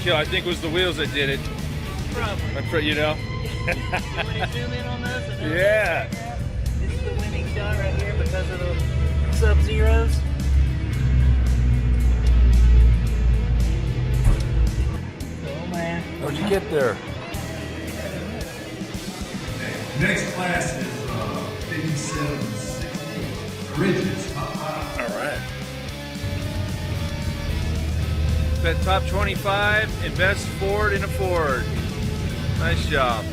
kill. I think it was the wheels that did it. Probably. You know? You want to zoom in on those? And Yeah. this is the winning shot right here because of the Sub-Zeros. Oh man. How'd you get there? Next class is 5760 Bridges. All right. Bet top 25, invest Ford in a Ford. Nice job.